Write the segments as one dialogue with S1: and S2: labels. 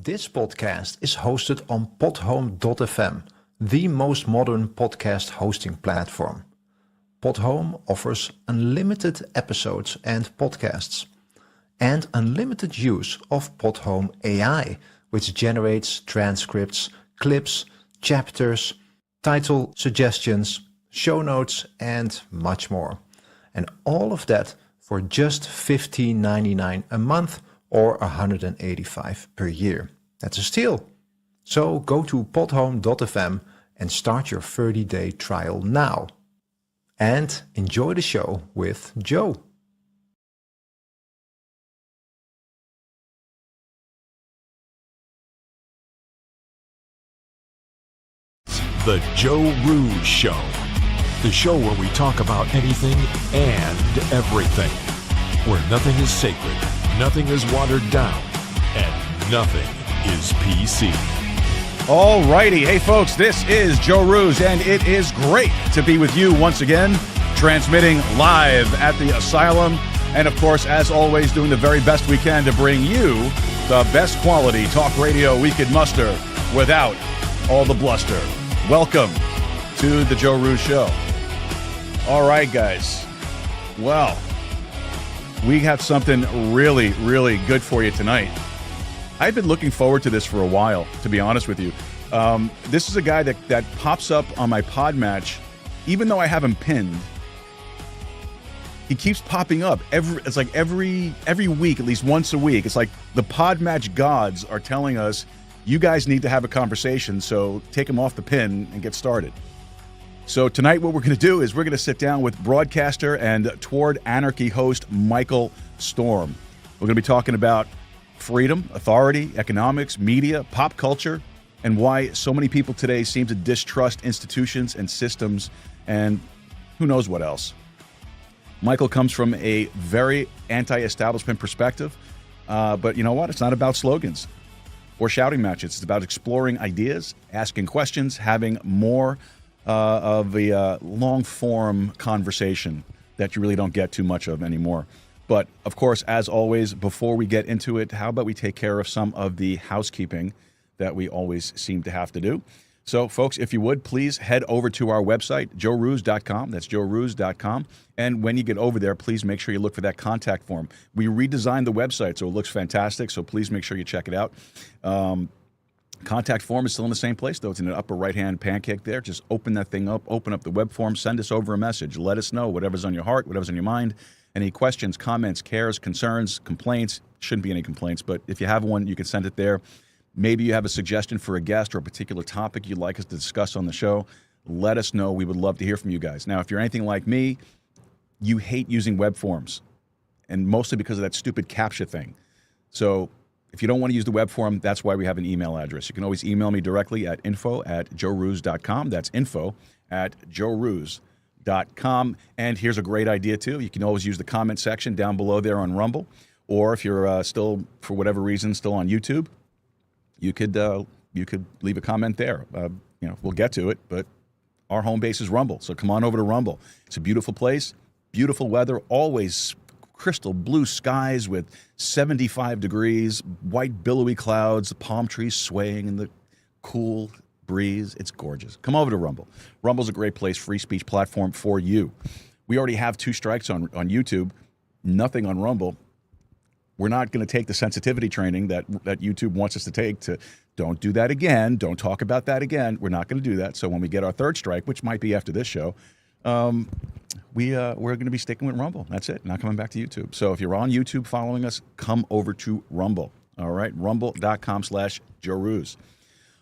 S1: This podcast is hosted on podhome.fm, the most modern podcast hosting platform. Podhome offers unlimited episodes and podcasts, and unlimited use of Podhome AI, which generates transcripts, clips, chapters, title suggestions, show notes, and much more. And all of that for just $15.99 a month or $185 per year. That's a steal. So go to podhome.fm and start your 30-day trial now. And enjoy the show with Joe.
S2: The Joe Rooz Show. The show where we talk about anything and everything. Where nothing is sacred, nothing is watered down, and nothing is PC.
S3: All righty. Hey, folks, this is Joe Rooz, and it is great to be with you once again, transmitting live at the Asylum, and, of course, as always, doing the very best we can to bring you the best quality talk radio we could muster without all the bluster. Welcome to the Joe Rooz Show. All right, guys. Well, we have something really, really good for you tonight. I've been looking forward to this for a while, to be honest with you. This is a guy that pops up on my pod match, even though I have him pinned. He keeps popping up every week, at least once a week. It's like the pod match gods are telling us, you guys need to have a conversation, so take him off the pin and get started. So tonight what we're going to do is we're going to sit down with broadcaster and Toward Anarchy host Michael Storm. We're going to be talking about freedom, authority, economics, media, pop culture, and why so many people today seem to distrust institutions and systems, and who knows what else. Michael comes from a very anti-establishment perspective, but you know what? It's not about slogans or shouting matches. It's about exploring ideas, asking questions, having more of a long-form conversation that you really don't get too much of anymore. But, of course, as always, before we get into it, how about we take care of some of the housekeeping that we always seem to have to do. So, folks, if you would, please head over to our website, joerooz.com. That's joerooz.com. And when you get over there, please make sure you look for that contact form. We redesigned the website, so it looks fantastic, so please make sure you check it out. Contact form is still in the same place, though. It's in the upper right-hand pancake there. Just open that thing up, open up the web form, send us over a message. Let us know whatever's on your heart, whatever's on your mind. Any questions, comments, cares, concerns, complaints. Shouldn't be any complaints, but if you have one, you can send it there. Maybe you have a suggestion for a guest or a particular topic you'd like us to discuss on the show. Let us know. We would love to hear from you guys. Now, if you're anything like me, you hate using web forms, and mostly because of that stupid CAPTCHA thing. So if you don't want to use the web form, that's why we have an email address. You can always email me directly at info@joerooz.com. That's info@joerooz.com. And here's a great idea, too. You can always use the comment section down below there on Rumble. Or if you're still, for whatever reason, still on YouTube, you could leave a comment there. We'll get to it, but our home base is Rumble. So come on over to Rumble. It's a beautiful place, beautiful weather, always crystal blue skies with 75 degrees, white billowy clouds, the palm trees swaying in the cool breeze. It's gorgeous. Come over to Rumble. Rumble's a great place, free speech platform for you. We already have 2 strikes on YouTube, nothing on Rumble. We're not going to take the sensitivity training that YouTube wants us to take to don't do that again, don't talk about that again. We're not going to do that. So when we get our 3rd strike, which might be after this show, we're going to be sticking with Rumble. That's it. Not coming back to YouTube. So if you're on YouTube following us, come over to Rumble. All right, rumble.com/JoeRooz.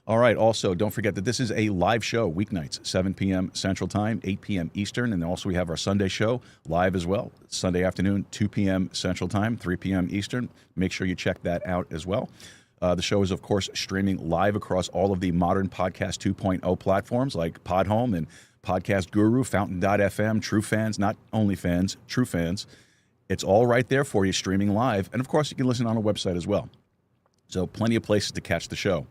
S3: All right, also, don't forget that this is a live show, weeknights, 7 p.m. Central Time, 8 p.m. Eastern, and also we have our Sunday show live as well, Sunday afternoon, 2 p.m. Central Time, 3 p.m. Eastern. Make sure you check that out as well. The show is, of course, streaming live across all of the modern Podcast 2.0 platforms like Podhome and Podcast Guru, Fountain.fm, True Fans, not only fans, True Fans. It's all right there for you, streaming live. And, of course, you can listen on our website as well. So plenty of places to catch the show.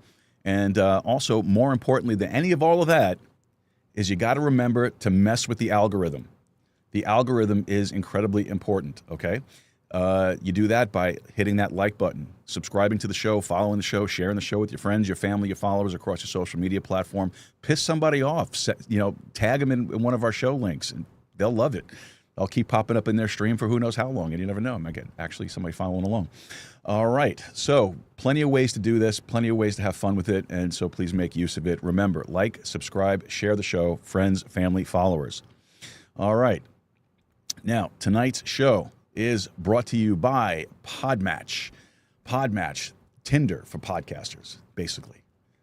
S3: And also, more importantly than any of all of that, is you got to remember to mess with the algorithm. The algorithm is incredibly important, okay? You do that by hitting that like button, subscribing to the show, following the show, sharing the show with your friends, your family, your followers across your social media platform. Piss somebody off. Tag them in one of our show links, and they'll love it. I'll keep popping up in their stream for who knows how long, and you never know. I might get actually somebody following along. All right. So plenty of ways to do this, plenty of ways to have fun with it, and so please make use of it. Remember, like, subscribe, share the show, friends, family, followers. All right. Now, tonight's show is brought to you by Podmatch. Podmatch, Tinder for podcasters, basically.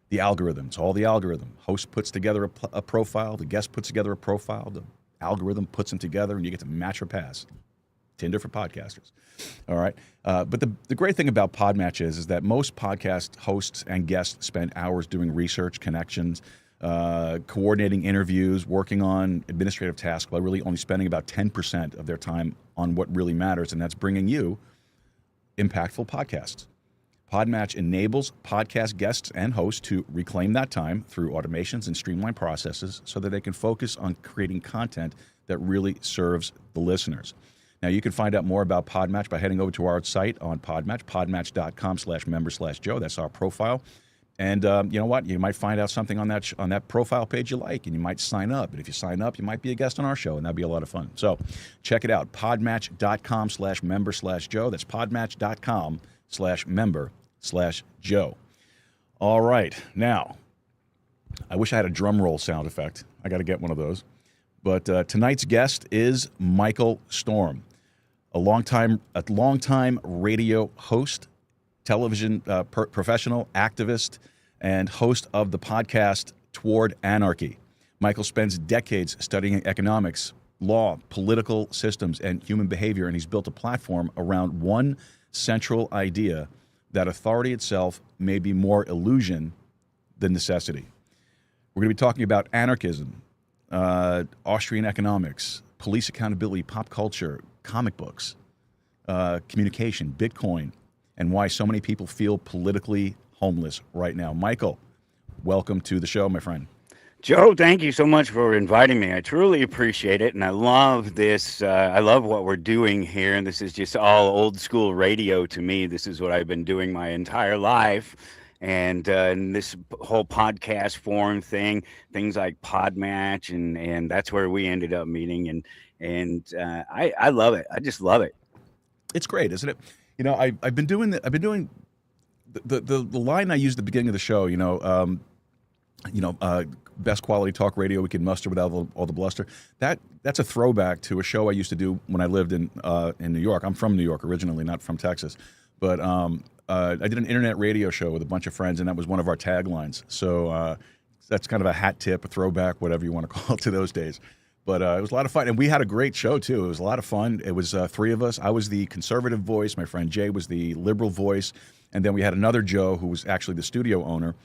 S3: The algorithm, it's all the algorithm. Host puts together a profile, the guest puts together a profile, the algorithm puts them together, and you get to match or pass. Tinder for podcasters. All right. But the great thing about Podmatch is that most podcast hosts and guests spend hours doing research, connections, coordinating interviews, working on administrative tasks, while really only spending about 10% of their time on what really matters, and that's bringing you impactful podcasts. Podmatch enables podcast guests and hosts to reclaim that time through automations and streamlined processes so that they can focus on creating content that really serves the listeners. Now, you can find out more about Podmatch by heading over to our site on Podmatch, podmatch.com/member/Joe. That's our profile. And you know what? You might find out something on that profile page you like, and you might sign up. And if you sign up, you might be a guest on our show, and that'd be a lot of fun. So check it out, podmatch.com/member/Joe. That's podmatch.com/member/Joe. All right. Now, I wish I had a drum roll sound effect. I got to get one of those. But tonight's guest is Michael Storm, a longtime radio host, television professional, activist, and host of the podcast Toward Anarchy. Michael spends decades studying economics, law, political systems, and human behavior, and he's built a platform around one central idea that authority itself may be more illusion than necessity. We're going to be talking about anarchism, Austrian economics, police accountability, pop culture, comic books, communication, Bitcoin, and why so many people feel politically homeless right now. Michael, welcome to the show, my friend.
S4: Joe, thank you so much for inviting me. I truly appreciate it, and I love this. I love what we're doing here, and this is just all old school radio to me. This is what I've been doing my entire life, and this whole podcast form thing, things like Podmatch, and that's where we ended up meeting, and I love it. I just love it.
S3: It's great, isn't it? You know, I've been doing the line I used at the beginning of the show. Best quality talk radio we can muster without all the bluster. That's a throwback to a show I used to do when I lived in New York. I'm from New York originally, not from Texas, but I did an internet radio show with a bunch of friends, and that was one of our taglines. So that's kind of a hat tip, a throwback, whatever you want to call it, to those days. But it was a lot of fun, and we had a great show too. It was a lot of fun. It was three of us. I was the conservative voice. My friend Jay was the liberal voice, and then we had another Joe who was actually the studio owner,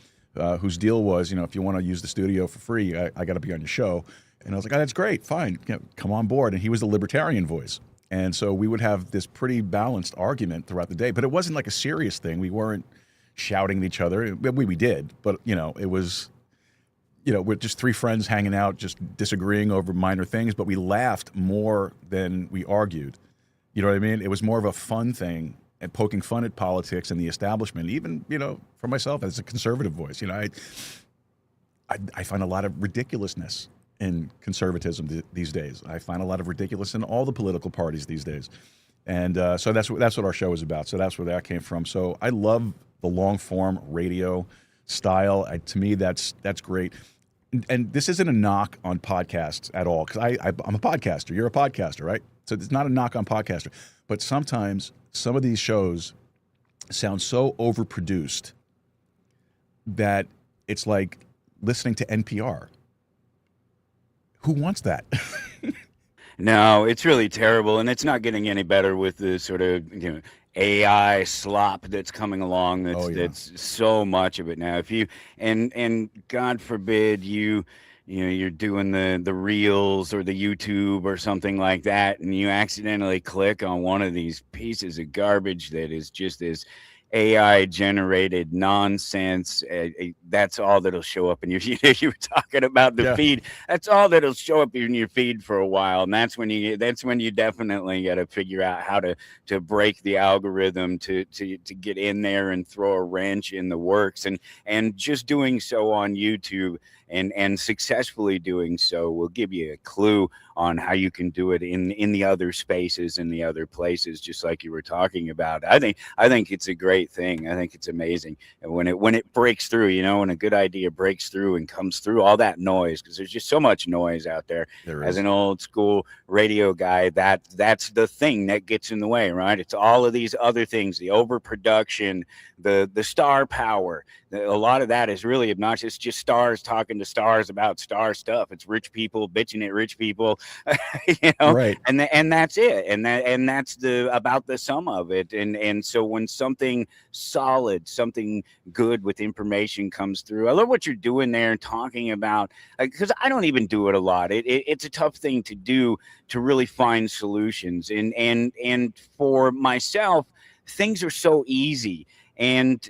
S3: whose deal was, if you want to use the studio for free, I got to be on your show. And I was like, oh, that's great, fine, come on board. And he was the libertarian voice, and so we would have this pretty balanced argument throughout the day. But it wasn't like a serious thing. We weren't shouting at each other. We did, but it was. We're just three friends hanging out, just disagreeing over minor things, but we laughed more than we argued. You know what I mean? It was more of a fun thing and poking fun at politics and the establishment, even, for myself as a conservative voice. I find a lot of ridiculousness in conservatism these days. I find a lot of ridiculous in all the political parties these days. And so that's what our show is about. So that's where that came from. So I love the long form radio style. To me, that's great. And this isn't a knock on podcasts at all, because I'm a podcaster. You're a podcaster, right? So it's not a knock on podcaster. But sometimes some of these shows sound so overproduced that it's like listening to NPR. Who wants that?
S4: No, it's really terrible, and it's not getting any better with the sort of AI slop that's coming along. That's so much of it now. If you and God forbid you're doing the Reels or the YouTube or something like that, and you accidentally click on one of these pieces of garbage that is just as AI generated nonsense. That's all that'll show up in your, you were talking about the feed. That's all that'll show up in your feed for a while. And that's when you definitely got to figure out how to break the algorithm to get in there and throw a wrench in the works. And just doing so on YouTube and successfully doing so will give you a clue on how you can do it in the other spaces, in the other places, just like you were talking about. I think it's a great thing. I think it's amazing. And when it breaks through, when a good idea breaks through and comes through all that noise, because there's just so much noise out there. As an old school radio guy, that's the thing that gets in the way, right? It's all of these other things, the overproduction, the star power. A lot of that is really obnoxious. Just stars talking to stars about star stuff. It's rich people bitching at rich people,
S3: right?
S4: And that's it. And that's about the sum of it. And so when something solid, something good with information comes through, I love what you're doing there and talking about, because I don't even do it a lot. It's a tough thing to do, to really find solutions. And for myself, things are so easy. And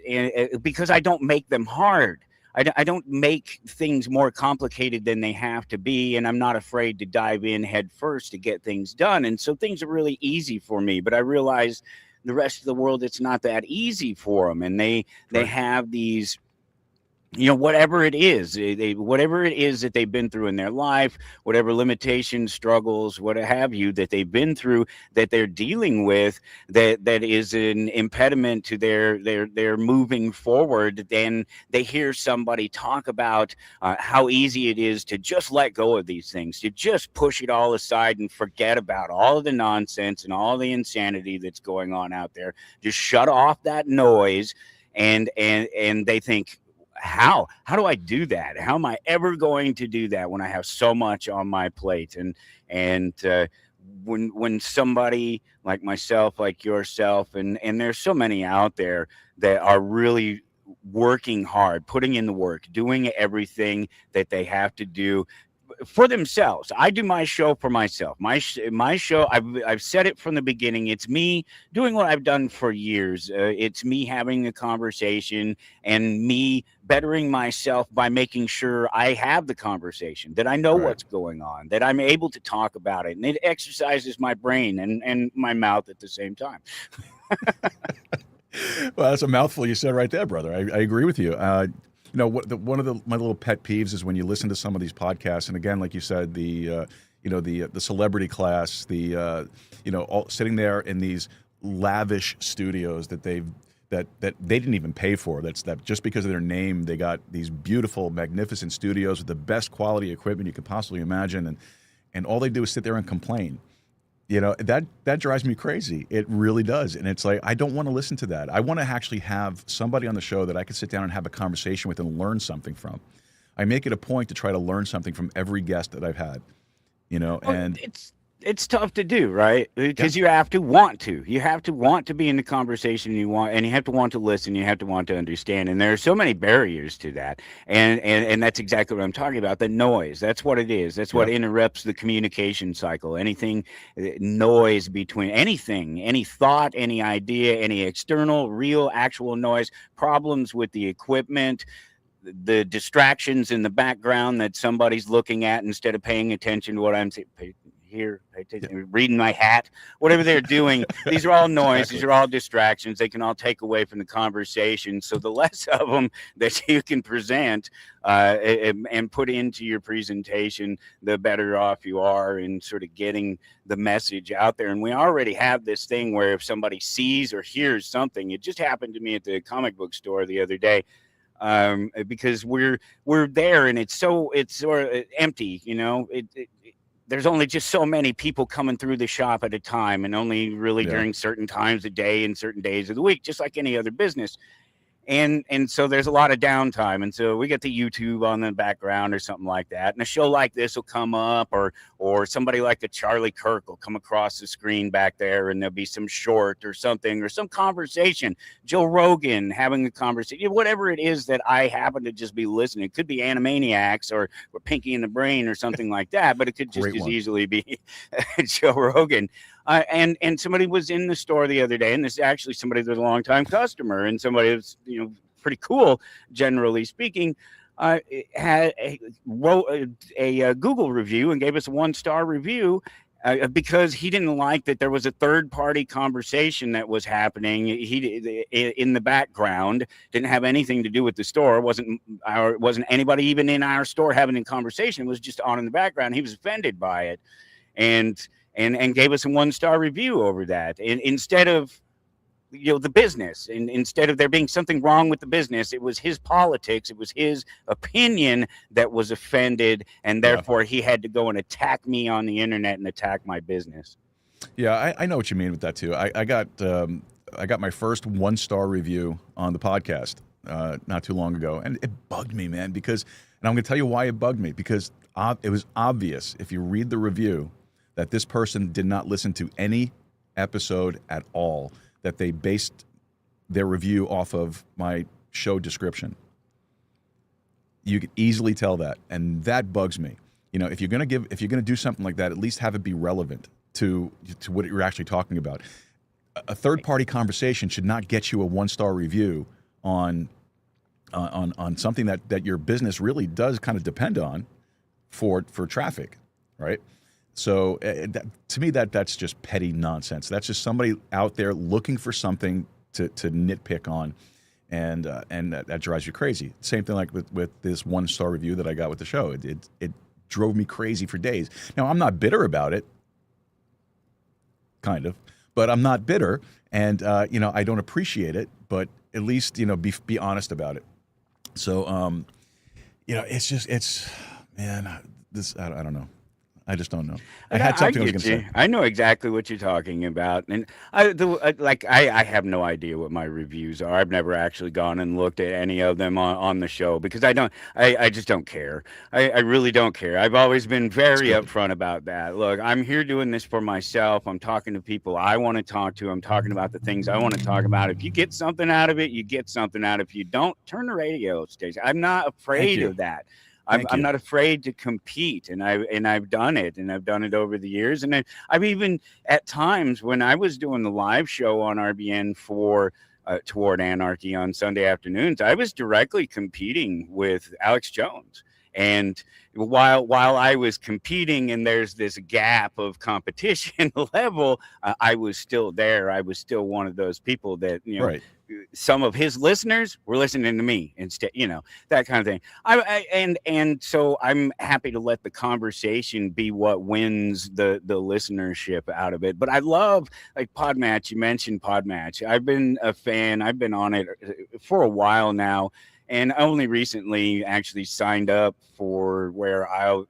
S4: because I don't make them hard, I don't make things more complicated than they have to be, and I'm not afraid to dive in head first to get things done. And so things are really easy for me, but I realize the rest of the world, it's not that easy for them, and they have these, whatever it is, whatever it is that they've been through in their life, whatever limitations, struggles, what have you, that they've been through, that they're dealing with, that is an impediment to their moving forward. Then they hear somebody talk about how easy it is to just let go of these things, to just push it all aside and forget about all of the nonsense and all the insanity that's going on out there. Just shut off that noise, and they think, how do I do that? How am I ever going to do that when I have so much on my plate? And when somebody like myself, like yourself, and there's so many out there that are really working hard, putting in the work, doing everything that they have to do for themselves. I do my show for myself. My show, I've said it from the beginning. It's me doing what I've done for years. It's me having a conversation and me bettering myself by making sure I have the conversation, that I know what's going on, that I'm able to talk about it, and it exercises my brain and my mouth at the same time.
S3: Well, that's a mouthful you said right there, brother. I agree with you. One of my little pet peeves is when you listen to some of these podcasts, and again, like you said, the celebrity class, all sitting there in these lavish studios that they didn't even pay for. That just because of their name, they got these beautiful, magnificent studios with the best quality equipment you could possibly imagine, and all they do is sit there and complain. That drives me crazy. It really does. And it's like, I don't want to listen to that. I want to actually have somebody on the show that I can sit down and have a conversation with and learn something from. I make it a point to try to learn something from every guest that I've had, and
S4: it's tough to do, right? Because you have to want to. You have to want to be in the conversation and you have to want to listen. You have to want to understand. And there are so many barriers to that. And that's exactly what I'm talking about. The noise. That's what it is. That's what interrupts the communication cycle. Anything, noise between anything, any thought, any idea, any external, real, actual noise, problems with the equipment, the distractions in the background that somebody's looking at instead of paying attention to what I'm saying. Here, reading my hat, whatever they're doing. These are all noise. Exactly. These are all distractions. They can all take away from the conversation. So the less of them that you can present and put into your presentation, the better off you are in sort of getting the message out there. And we already have this thing where if somebody sees or hears something, it just happened to me at the comic book store the other day. Because we're there and it's sort of empty, there's only just so many people coming through the shop at a time, and only really during certain times of day and certain days of the week, just like any other business. And so there's a lot of downtime. And so we get the YouTube on the background or something like that. And a show like this will come up, or somebody like the Charlie Kirk will come across the screen back there, and there'll be some short or something, or some conversation. Joe Rogan having a conversation, whatever it is that I happen to just be listening. It could be Animaniacs or Pinky in the Brain or something like that, but it could just as easily be Joe Rogan. And somebody was in the store the other day, and this is actually somebody that's a longtime customer and somebody that's pretty cool, generally speaking. Wrote a Google review and gave us a 1-star review because he didn't like that there was a third-party conversation that was happening. He in the background, didn't have anything to do with the store. Wasn't anybody even in our store having a conversation. It was just on in the background. He was offended by it, and gave us a 1-star review over that. Instead of the business, and instead of there being something wrong with the business, it was his politics, it was his opinion that was offended, and therefore he had to go and attack me on the internet and attack my business.
S3: Yeah, I know what you mean with that too. I got my first 1-star review on the podcast not too long ago, and it bugged me, man, because, and I'm going to tell you why it bugged me, because it was obvious if you read the review that this person did not listen to any episode at all, that they based their review off of my show description. You could easily tell that, and that bugs me. If you're going to do something like that, at least have it be relevant to what you're actually talking about. A third-party conversation should not get you a 1-star review on something that your business really does kind of depend on for traffic, right? So to me, that's just petty nonsense. That's just somebody out there looking for something to nitpick on, and that drives you crazy. Same thing like with this 1-star review that I got with the show. It drove me crazy for days. Now, I'm not bitter about it, kind of, but I'm not bitter, and I don't appreciate it, but at least be honest about it. So this I don't know. I just don't know. I had something I was going to say.
S4: I know exactly what you're talking about, and I have no idea what my reviews are. I've never actually gone and looked at any of them on the show because I just don't care. I really don't care. I've always been very upfront about that. Look, I'm here doing this for myself. I'm talking to people I want to talk to. I'm talking about the things I want to talk about. If you get something out of it, you get something out. If you don't, turn the radio station. I'm not afraid of that. I'm not afraid to compete, and I've done it, and I've done it over the years. And I've even at times when I was doing the live show on RBN for Toward Anarchy on Sunday afternoons, I was directly competing with Alex Jones. And while I was competing and there's this gap of competition level, I was still there. I was still one of those people that,
S3: right.
S4: Some of his listeners were listening to me instead, that kind of thing. And so I'm happy to let the conversation be what wins the listenership out of it. But I love like Podmatch. You mentioned Podmatch. I've been a fan. I've been on it for a while now. And only recently actually signed up for where I'll,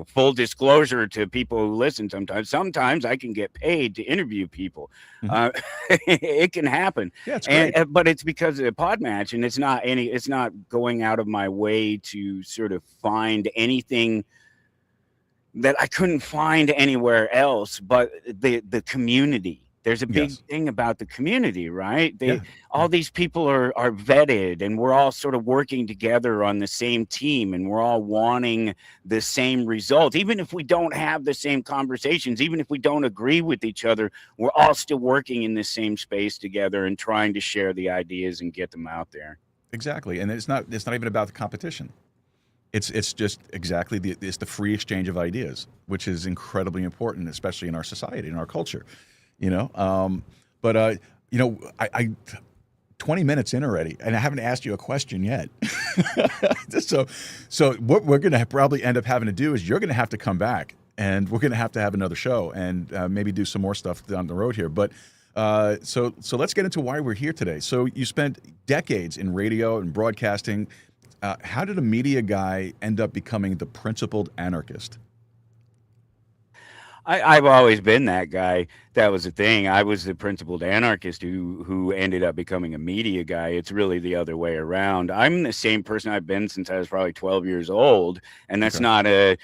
S4: full disclosure to people who listen sometimes I can get paid to interview people. Mm-hmm. It can happen.
S3: Yeah, it's great.
S4: But it's because of Podmatch, and it's not going out of my way to sort of find anything that I couldn't find anywhere else, but the community. There's a big thing about the community, right? All these people are vetted, and we're all sort of working together on the same team, and we're all wanting the same result. Even if we don't have the same conversations, even if we don't agree with each other, we're all still working in the same space together and trying to share the ideas and get them out there.
S3: Exactly. And it's not even about the competition. It's just exactly it's the free exchange of ideas, which is incredibly important, especially in our society, in our culture. I 20 minutes in already, and I haven't asked you a question yet. So what we're going to probably end up having to do is you're going to have to come back, and we're going to have another show, and maybe do some more stuff down the road here. But so let's get into why we're here today. So you spent decades in radio and broadcasting. How did a media guy end up becoming the principled anarchist?
S4: I've always been that guy. that was the thing. I was the principled anarchist who ended up becoming a media guy. It's really the other way around. I'm the same person I've been since I was probably 12 years old, and that's not a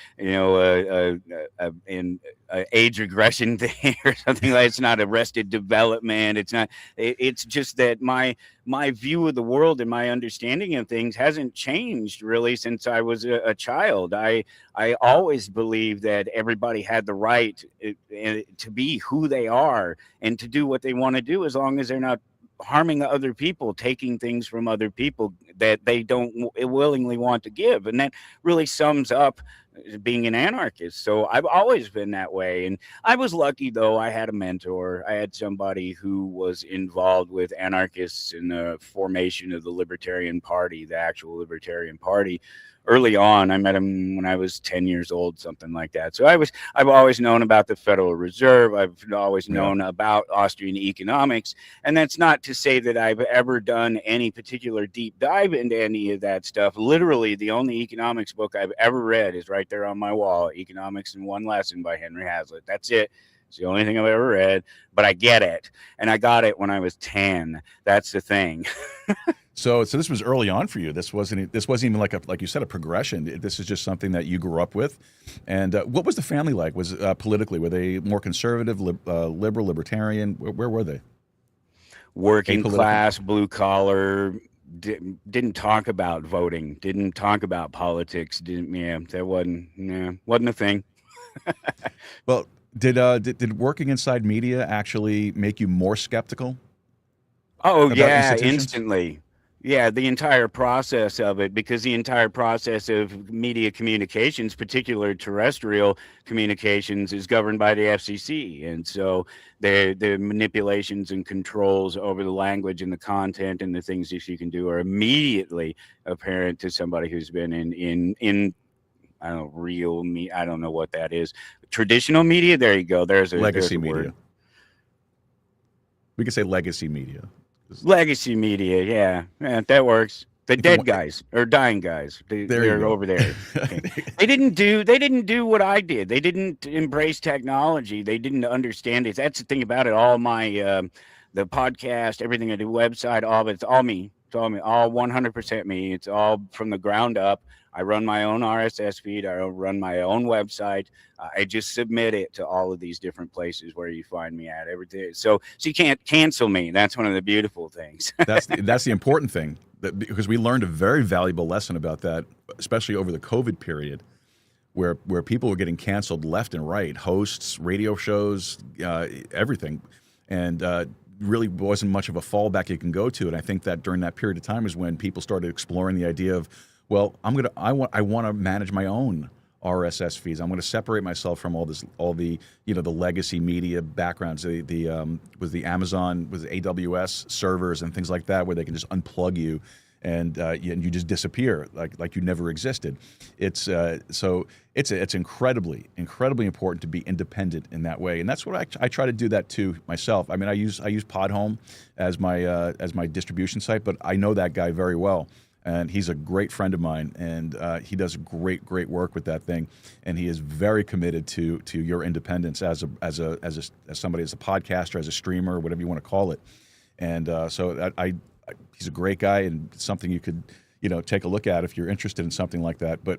S4: age regression thing or something like. It's not arrested development. It's not. It's just that my view of the world and my understanding of things hasn't changed really since I was a child. I always believed that everybody had the right to be who they are and to do what they want to do, as long as they're not harming other people, taking things from other people that they don't willingly want to give. And that really sums up being an anarchist. So I've always been that way. And I was lucky, though. I had a mentor. I had somebody who was involved with anarchists in the formation of the Libertarian Party, the actual Libertarian Party. Early on, I met him when I was 10 years old, something like that. So I've always known about the Federal Reserve. I've always known about Austrian economics. And that's not to say that I've ever done any particular deep dive into any of that stuff. Literally, the only economics book I've ever read is right there on my wall, Economics in One Lesson by Henry Hazlitt. That's it. It's the only thing I've ever read, but I get it. And I got it when I was 10. That's the thing.
S3: So this was early on for you. This wasn't even like you said, a progression. This is just something that you grew up with. And what was the family like? Was politically, were they more conservative, liberal, libertarian? Where were they?
S4: Working class, blue collar. Didn't talk about voting. Didn't talk about politics. That wasn't a thing.
S3: Well, did working inside media actually make you more skeptical?
S4: Oh yeah, instantly. Yeah, the entire process of it, because the entire process of media communications, particularly terrestrial communications, is governed by the FCC. And so the manipulations and controls over the language and the content and the things that you can do are immediately apparent to somebody who's been in I don't know, real me. I don't know what that is. Traditional media. There you go. There's a
S3: legacy media.
S4: Word.
S3: We could say legacy media.
S4: Legacy media, yeah, that works. The dead guys or dying guys, they're over there. Okay. They didn't do what I did. They didn't embrace technology. They didn't understand it. That's the thing about it. All my the podcast, everything I do, website, all of it's all me. It's all me, all 100% me. It's all from the ground up. I run my own RSS feed. I run my own website. I just submit it to all of these different places where you find me at every day. So you can't cancel me. That's one of the beautiful things.
S3: That's the important thing, because we learned a very valuable lesson about that, especially over the COVID period, where people were getting canceled left and right, hosts, radio shows, everything, and really wasn't much of a fallback you can go to. And I think that during that period of time is when people started exploring the idea of, well, I want to manage my own RSS feeds. I'm going to separate myself from all the the legacy media backgrounds, with the Amazon, with the AWS servers and things like that, where they can just unplug you and you just disappear like you never existed. It's incredibly important to be independent in that way, and that's what I try to do that too myself. I mean, I use Podhome as my distribution site, but I know that guy very well. And he's a great friend of mine, and he does great work with that thing. And he is very committed to your independence as somebody, as a podcaster, as a streamer, whatever you want to call it. And so he's a great guy, and something you could take a look at if you're interested in something like that. But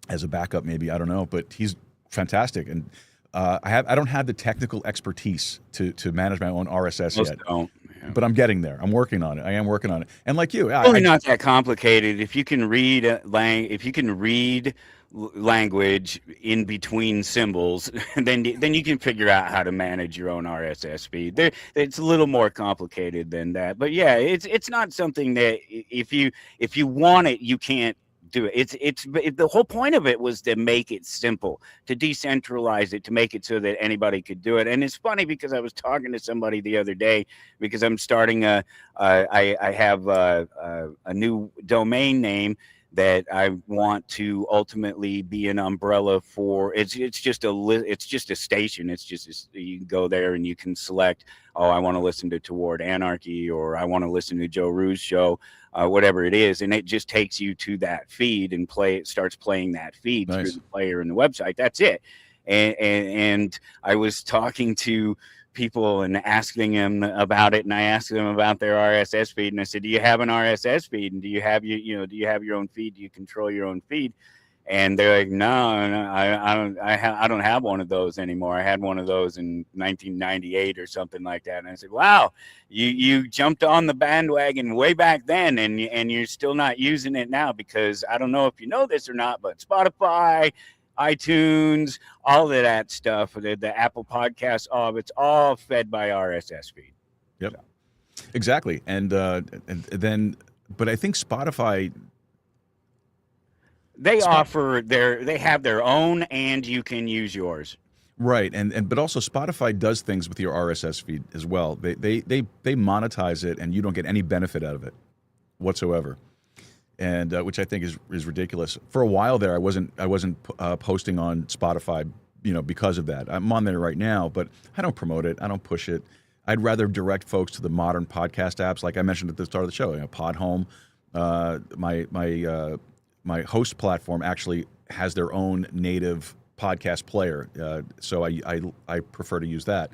S3: as a backup, maybe, I don't know. But he's fantastic, and I don't have the technical expertise to manage my own RSS yet.
S4: Don't.
S3: But I'm getting there. I'm working on it. I am working on it. And like you,
S4: it's really not that complicated. If you can read language in between symbols, then you can figure out how to manage your own RSS feed. It's a little more complicated than that. But yeah, it's not something that if you want it, you can't do it. The whole point of it was to make it simple, to decentralize it, to make it so that anybody could do it. And it's funny because I was talking to somebody the other day, because I'm starting I have a new domain name that I want to ultimately be an umbrella for. It's just a station. It's just you can go there and you can select, oh, I want to listen to Toward Anarchy, or I want to listen to Joe Rooz show, whatever it is, and it just takes you to that feed and starts playing that feed through the player in the website. That's it. And I was talking to people and asking them about it, and I asked them about their RSS feed, and I said, "Do you have an RSS feed? And do you have do you have your own feed? Do you control your own feed?" And they're like, "No, no, I don't have one of those anymore. I had one of those in 1998 or something like that." And I said, "Wow, you jumped on the bandwagon way back then, and you're still not using it now, because I don't know if you know this or not, but Spotify, iTunes, all of that stuff, the Apple Podcasts, it's all fed by RSS feed."
S3: Yep, so. Exactly. And then, but I think Spotify,
S4: they have their own, and you can use yours.
S3: Right, and but also Spotify does things with your RSS feed as well. They monetize it, and you don't get any benefit out of it whatsoever, and which I think is ridiculous. For a while there, I wasn't posting on Spotify, because of that. I'm on there right now, but I don't promote it. I don't push it. I'd rather direct folks to the modern podcast apps, like I mentioned at the start of the show. Podhome, my host platform actually has their own native podcast player, so I prefer to use that.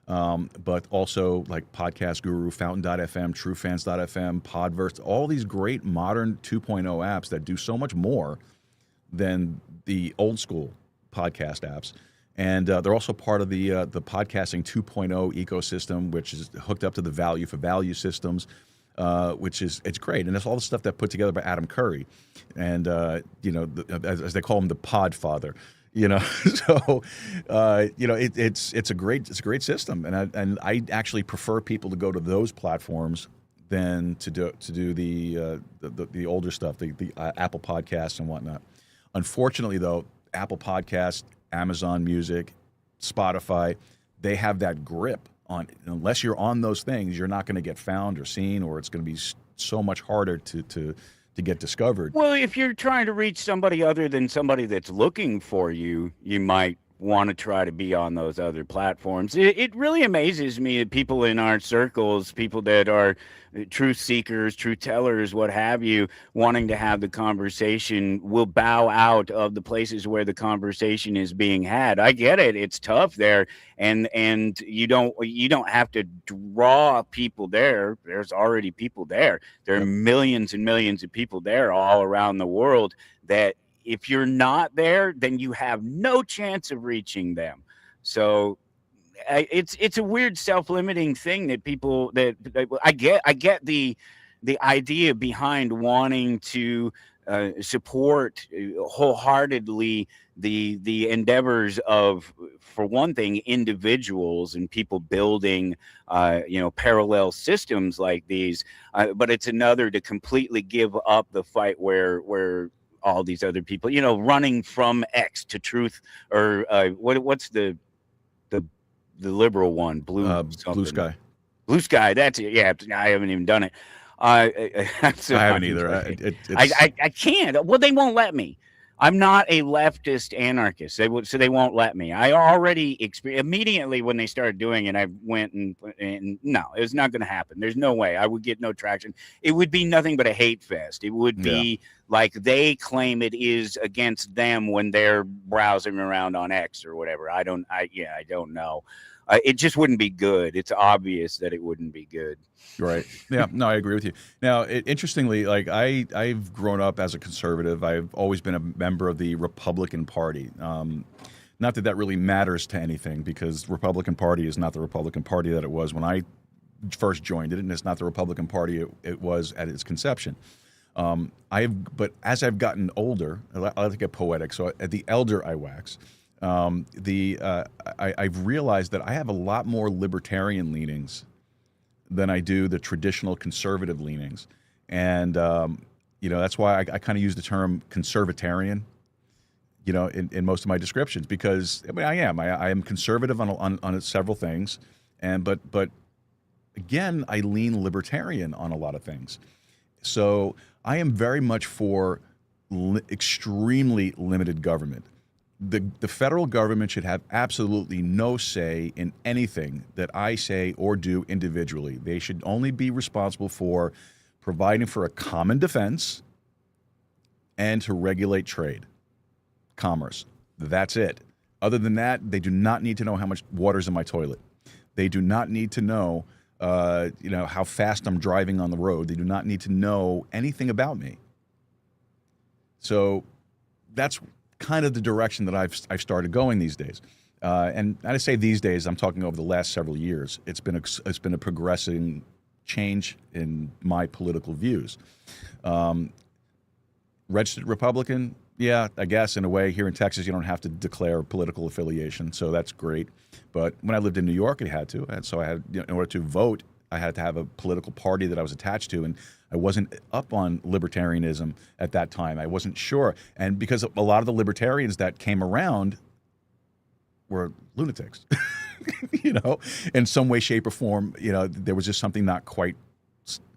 S3: But also like Podcast Guru, Fountain.fm, TrueFans.fm, Podverse, all these great modern 2.0 apps that do so much more than the old school podcast apps. And they're also part of the podcasting 2.0 ecosystem, which is hooked up to the value for value systems. It's great, and it's all the stuff that put together by Adam Curry, and as they call him, the Pod Father. So it's a great system, and I actually prefer people to go to those platforms than to do the older stuff, the Apple Podcasts and whatnot. Unfortunately, though, Apple Podcasts, Amazon Music, Spotify, they have that grip on. Unless you're on those things, you're not going to get found or seen, or it's going to be so much harder to get discovered.
S4: Well, if you're trying to reach somebody other than somebody that's looking for you, you might want to try to be on those other platforms. It really amazes me that people in our circles, people that are truth seekers, truth tellers, what have you, wanting to have the conversation, will bow out of the places where the conversation is being had. I get it. It's tough there. And you don't have to draw people there. There's already people there. There are millions and millions of people there all around the world that, if you're not there, then you have no chance of reaching them. So it's a weird self-limiting thing that people that I get the idea behind wanting to support wholeheartedly the endeavors of, for one thing, individuals and people building parallel systems like these, but it's another to completely give up the fight where all these other people, running from X to truth, or what's the liberal one, Blue
S3: Sky.
S4: Blue Sky. That's it. Yeah, I haven't even done it. I
S3: haven't either.
S4: I can't. Well, they won't let me. I'm not a leftist anarchist. So they won't let me. I already immediately when they started doing it, I went and no, it's not going to happen. There's no way. I would get no traction. It would be nothing but a hate fest. It would be like they claim it is against them when they're browsing around on X or whatever. I don't know. It just wouldn't be good. It's obvious that it wouldn't be good.
S3: Right. Yeah. No, I agree with you. Now, interestingly, like I've grown up as a conservative. I've always been a member of the Republican Party. Not that really matters to anything, because Republican Party is not the Republican Party that it was when I first joined it, and it's not the Republican Party it was at its conception. But as I've gotten older, I like to get poetic. So the elder I wax. I've realized that I have a lot more libertarian leanings than I do the traditional conservative leanings, and that's why I kind of use the term conservatarian, in most of my descriptions, because I am conservative on several things, but again, I lean libertarian on a lot of things. So I am very much for extremely limited government. The federal government should have absolutely no say in anything that I say or do individually. They should only be responsible for providing for a common defense and to regulate trade, commerce. That's it. Other than that, they do not need to know how much water's in my toilet. They do not need to know, how fast I'm driving on the road. They do not need to know anything about me. So that's kind of the direction that I've started going these days. And I say these days, I'm talking over the last several years. It's been a progressing change in my political views. Registered Republican, yeah, I guess in a way. Here in Texas, you don't have to declare political affiliation, so that's great. But when I lived in New York, I had to, and so I had, in order to vote, I had to have a political party that I was attached to, and I wasn't up on libertarianism at that time. I wasn't sure, and because a lot of the libertarians that came around were lunatics, in some way, shape, or form. There was just something not quite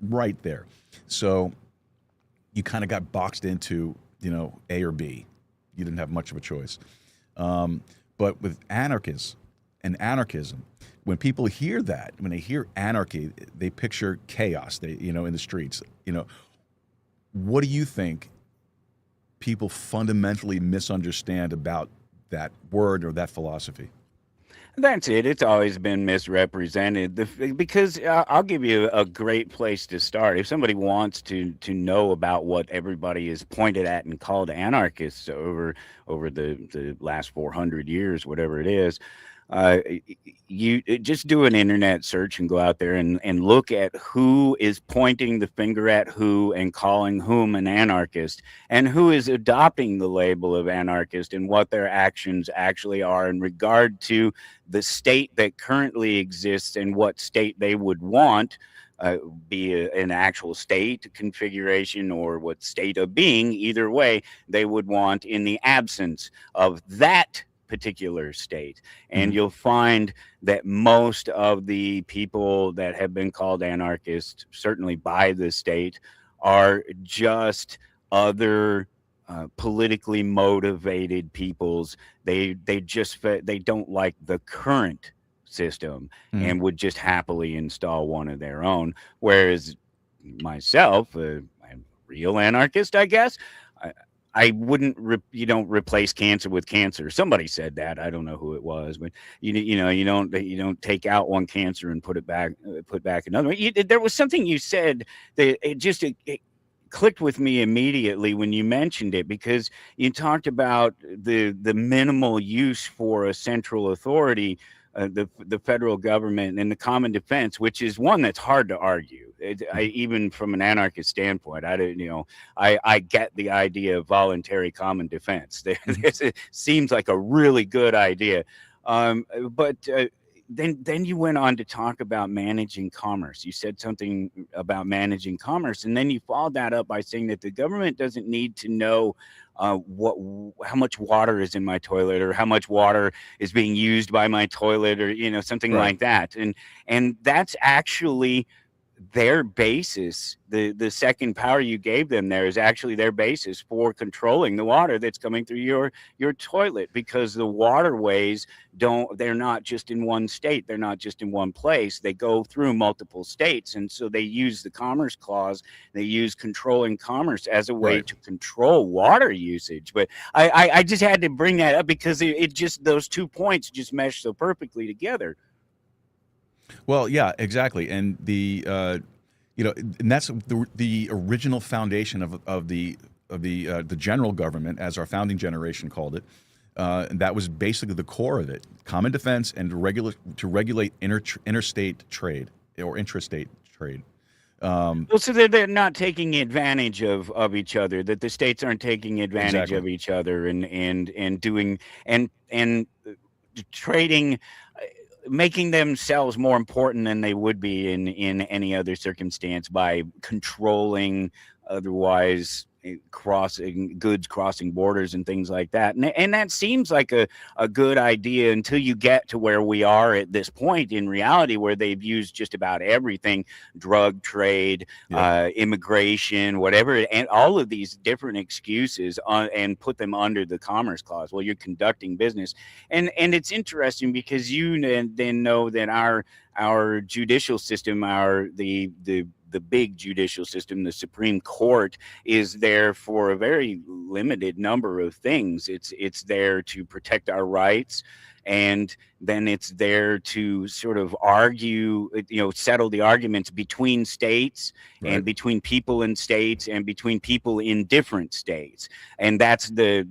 S3: right there. So you kind of got boxed into, A or B. You didn't have much of a choice. But with anarchists and anarchism, when people hear that, when they hear anarchy, they picture chaos, in the streets. What do you think people fundamentally misunderstand about that word or that philosophy?
S4: That's it. It's always been misrepresented. Because I'll give you a great place to start. If somebody wants to know about what everybody is pointed at and called anarchists over the last 400 years, whatever it is, you just do an internet search and go out there and look at who is pointing the finger at who and calling whom an anarchist, and who is adopting the label of anarchist and what their actions actually are in regard to the state that currently exists and what state they would want, be an actual state configuration or what state of being, either way, they would want in the absence of that particular state. And you'll find that most of the people that have been called anarchists, certainly by the state, are just other politically motivated peoples. They don't like the current system and would just happily install one of their own. Whereas myself, I'm a real anarchist, I guess. I wouldn't, you don't replace cancer with cancer. Somebody said that. I don't know who it was, but you don't take out one cancer and put back another. There was something you said that it clicked with me immediately when you mentioned it, because you talked about the minimal use for a central authority, the federal government, and the common defense, which is one that's hard to argue. Even from an anarchist standpoint, I get the idea of voluntary common defense. It seems like a really good idea. But then you went on to talk about managing commerce. You said something about managing commerce, and then you followed that up by saying that the government doesn't need to know how much water is in my toilet, or how much water is being used by my toilet, or something like that. And that's actually their basis. The second power you gave them there is actually their basis for controlling the water that's coming through your toilet, because the waterways they're not just in one state, they're not just in one place, they go through multiple states. And so they use the Commerce Clause, they use controlling commerce as a way to control water usage. But I just had to bring that up because it just, those 2 points just mesh so perfectly together.
S3: Well, yeah, exactly, and and that's the original foundation of the general government, as our founding generation called it. And that was basically the core of it: common defense and to regulate interstate trade or intrastate trade.
S4: Well, so they're not taking advantage of each other. That the states aren't taking advantage of each other and doing and trading. Making themselves more important than they would be in any other circumstance by controlling otherwise goods crossing borders and things like that. And that seems like a good idea until you get to where we are at this point in reality, where they've used just about everything: drug trade, immigration, whatever, and all of these different excuses and put them under the Commerce Clause. Well, you're conducting business. And it's interesting because you then know that our judicial system, the big judicial system, the Supreme Court, is there for a very limited number of things. It's there to protect our rights and then it's there to sort of argue, settle the arguments between states,
S3: Right.
S4: and between people in states, and between people in different states. And that's the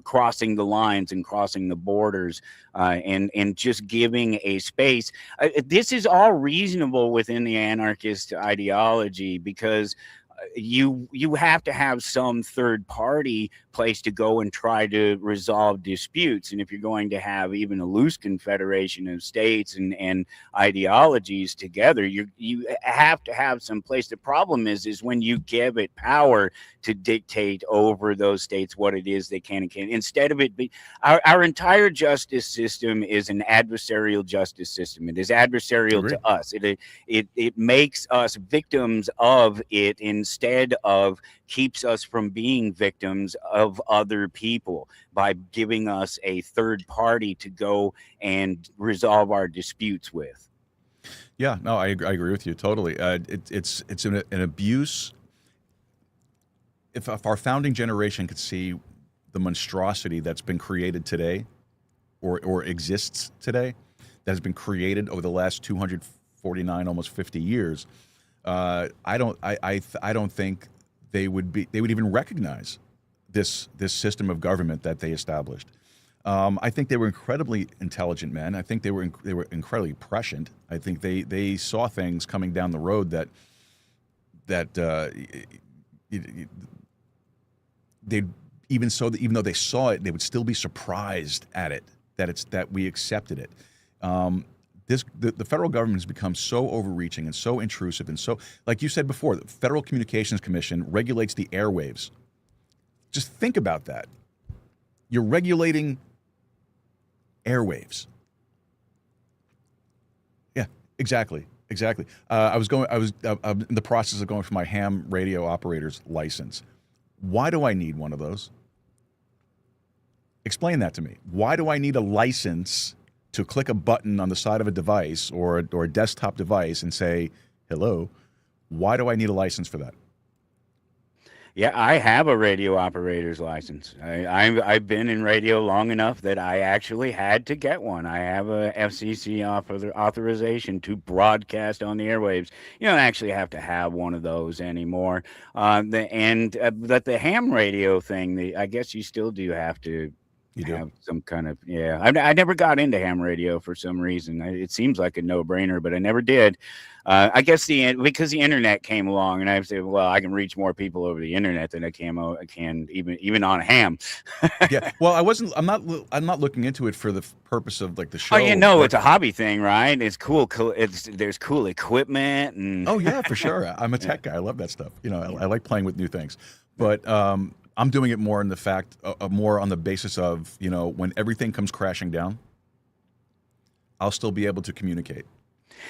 S4: crossing the lines and crossing the borders, and just giving a space. This is all reasonable within the anarchist ideology, because you have to have some third party place to go and try to resolve disputes. And if you're going to have even a loose confederation of states and ideologies together, you have to have some place. The problem is when you give it power to dictate over those states what it is they can and can't, instead of it be our entire justice system is an adversarial justice system. It is adversarial to us. It makes us victims of it instead of keeps us from being victims of other people by giving us a third party to go and resolve our disputes with.
S3: Yeah, no, I agree with you totally. It's an abuse. If our founding generation could see the monstrosity that's been created today, or exists today, that has been created over the last 249, almost 50 years, I don't think they would even recognize this system of government that they established. I think they were incredibly intelligent men. I think they were incredibly prescient. I think they saw things coming down the road that even though they saw it, they would still be surprised at it, that we accepted it. The federal government has become so overreaching and so intrusive, and so, like you said before, the Federal Communications Commission regulates the airwaves. Just think about that. You're regulating airwaves. Yeah, exactly. I'm in the process of going for my ham radio operator's license. Why do I need one of those? Explain that to me. Why do I need a license to click a button on the side of a device or a desktop device and say, hello? Why do I need a license for that?
S4: Yeah, I have a radio operator's license. I've been in radio long enough that I actually had to get one. I have a FCC authorization to broadcast on the airwaves. You don't actually have to have one of those anymore. But the ham radio thing, I guess you still do have to have some kind of, yeah. I never got into ham radio for some reason. It seems like a no-brainer, but I never did. I guess because the internet came along, and I said, well, I can reach more people over the internet than I can even on ham.
S3: Yeah. Well, I'm not looking into it for the purpose of like the show.
S4: Oh, yeah, no, it's a hobby thing, right? It's cool. There's cool equipment and.
S3: Oh yeah, for sure. I'm a tech guy. I love that stuff. I like playing with new things, but I'm doing it more in the fact, more on the basis of, when everything comes crashing down, I'll still be able to communicate.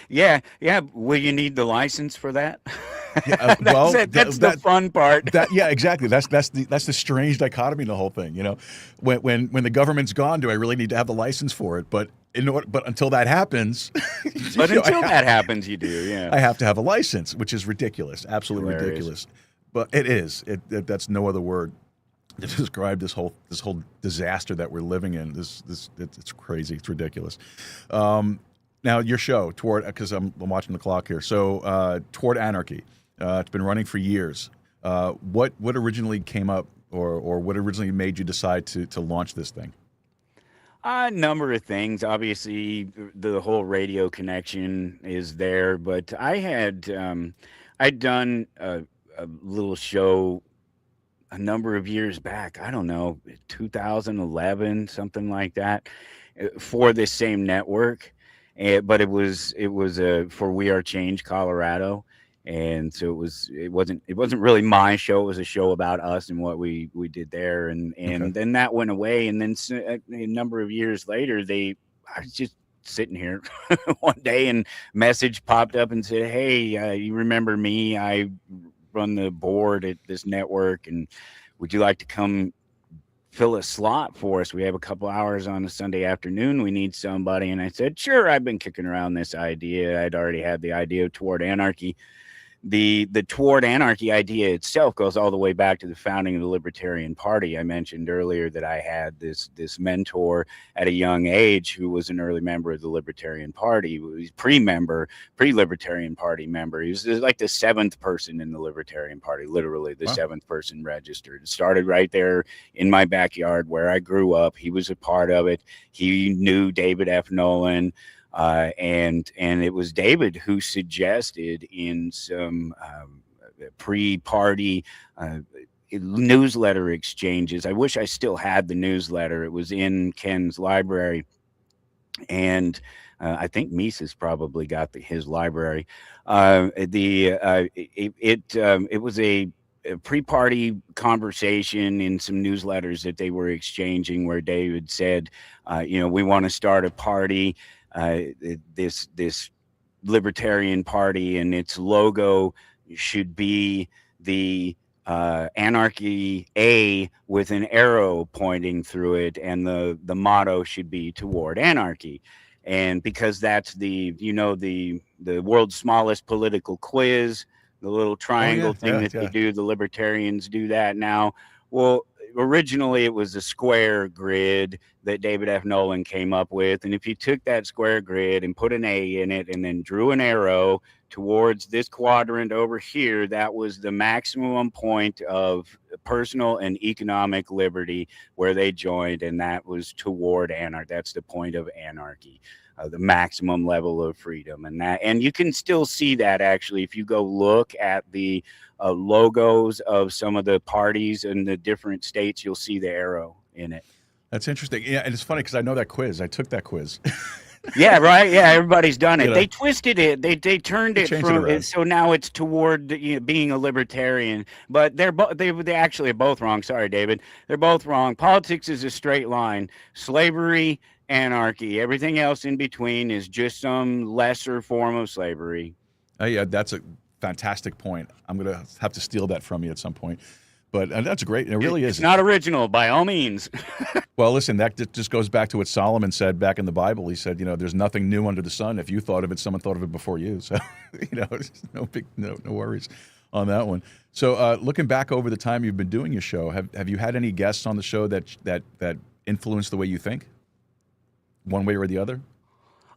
S4: Yeah. Will you need the license for that?
S3: Yeah, well,
S4: that's the fun part.
S3: Yeah, exactly. That's the strange dichotomy in the whole thing. When the government's gone, do I really need to have the license for it? But until that happens,
S4: that happens, you do. Yeah,
S3: I have to have a license, which is ridiculous, absolutely ridiculous. But it is. That's no other word to describe this whole disaster that we're living in. It's crazy. It's ridiculous. Now your show, because I'm watching the clock here. So Toward Anarchy, it's been running for years. What originally came up, or what originally made you decide to launch this thing?
S4: A number of things. Obviously, the whole radio connection is there, but I'd done a little show a number of years back. I don't know, 2011, something like that, for this same network. But it was for We Are Change Colorado, and so it wasn't really my show. It was a show about us and what we did there, and
S3: Okay.
S4: Then that went away, and then a number of years later, I was just sitting here one day, and message popped up and said, "Hey, you remember me? I run the board at this network, and would you like to come fill a slot for us? We have a couple hours on a Sunday afternoon. We need somebody." And I said, sure. I've been kicking around this idea. I'd already had the idea of Toward Anarchy, the Toward Anarchy idea itself goes all the way back to the founding of the Libertarian Party. I mentioned earlier that I had this mentor at a young age who was an early member of the Libertarian Party. He was pre-Libertarian Party member. He was like the seventh person in the Libertarian Party, literally the seventh person registered. It started right there in my backyard where I grew up. He was a part of it. He knew David F. Nolan. And it was David who suggested in some pre-party newsletter exchanges. I wish I still had the newsletter. It was in Ken's library, and I think Mises probably got his library. It was a pre-party conversation in some newsletters that they were exchanging, where David said, we want to start a party. This Libertarian Party, and its logo should be the anarchy A with an arrow pointing through it, and the motto should be Toward Anarchy. And because that's the world's smallest political quiz, the little triangle thing they do, the libertarians do that now. Well, originally it was a square grid that David F. Nolan came up with. And if you took that square grid and put an A in it and then drew an arrow towards this quadrant over here, that was the maximum point of personal and economic liberty where they joined. And that was Toward Anarchy. That's the point of anarchy. The maximum level of freedom, and you can still see that actually if you go look at the logos of some of the parties in the different states. You'll see the arrow in it.
S3: That's interesting. Yeah, and it's funny because I know that quiz. I took that quiz.
S4: Yeah, right. Yeah, everybody's done it. They twisted it. They turned it from it, so now it's toward being a libertarian. But they actually are both wrong. Sorry, David. They're both wrong. Politics is a straight line. Slavery, anarchy. Everything else in between is just some lesser form of slavery.
S3: Yeah, that's a fantastic point. I'm going to have to steal that from you at some point. But that's great. It really is.
S4: It's not original, by all means.
S3: Well, listen, that just goes back to what Solomon said back in the Bible. He said, there's nothing new under the sun. If you thought of it, someone thought of it before you. So, no worries on that one. So, looking back over the time you've been doing your show, have you had any guests on the show that influenced the way you think, one way or the other?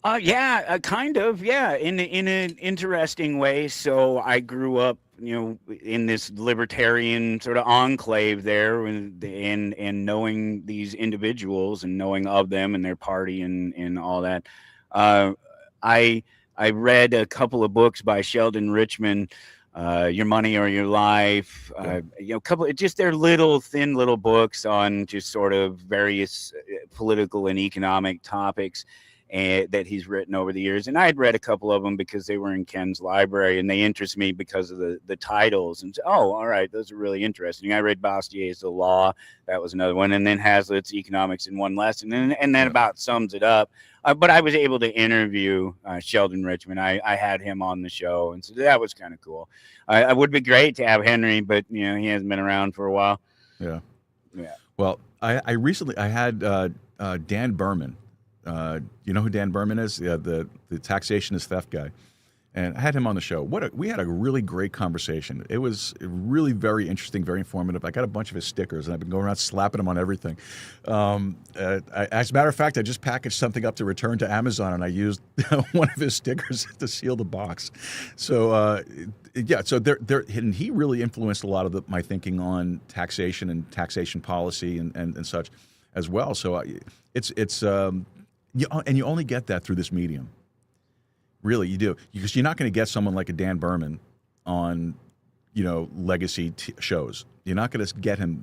S4: Kind of. Yeah, in an interesting way. So I grew up, in this libertarian sort of enclave there, and knowing these individuals and knowing of them and their party and all that. I read a couple of books by Sheldon Richman, Your Money or Your Life. They're thin little books on just sort of various political and economic topics that he's written over the years. And I had read a couple of them because they were in Ken's library, and they interest me because of the titles. And all right, those are really interesting. I read Bastier's The Law. That was another one. And then Hazlitt's Economics in One Lesson. And that about sums it up. But I was able to interview Sheldon Richman. I had him on the show, and so that was kind of cool. It would be great to have Henry, but he hasn't been around for a while.
S3: Yeah. Well, I recently had Dan Berman. You know who Dan Berman is? The taxation is theft guy. And I had him on the show. We had a really great conversation. It was really very interesting, very informative. I got a bunch of his stickers, and I've been going around slapping them on everything. As a matter of fact, I just packaged something up to return to Amazon, and I used one of his stickers to seal the box. So, and he really influenced a lot of my thinking on taxation and taxation policy and such as well. So and you only get that through this medium. Really, you do. Because you're not going to get someone like a Dan Berman on, legacy shows. You're not going to get him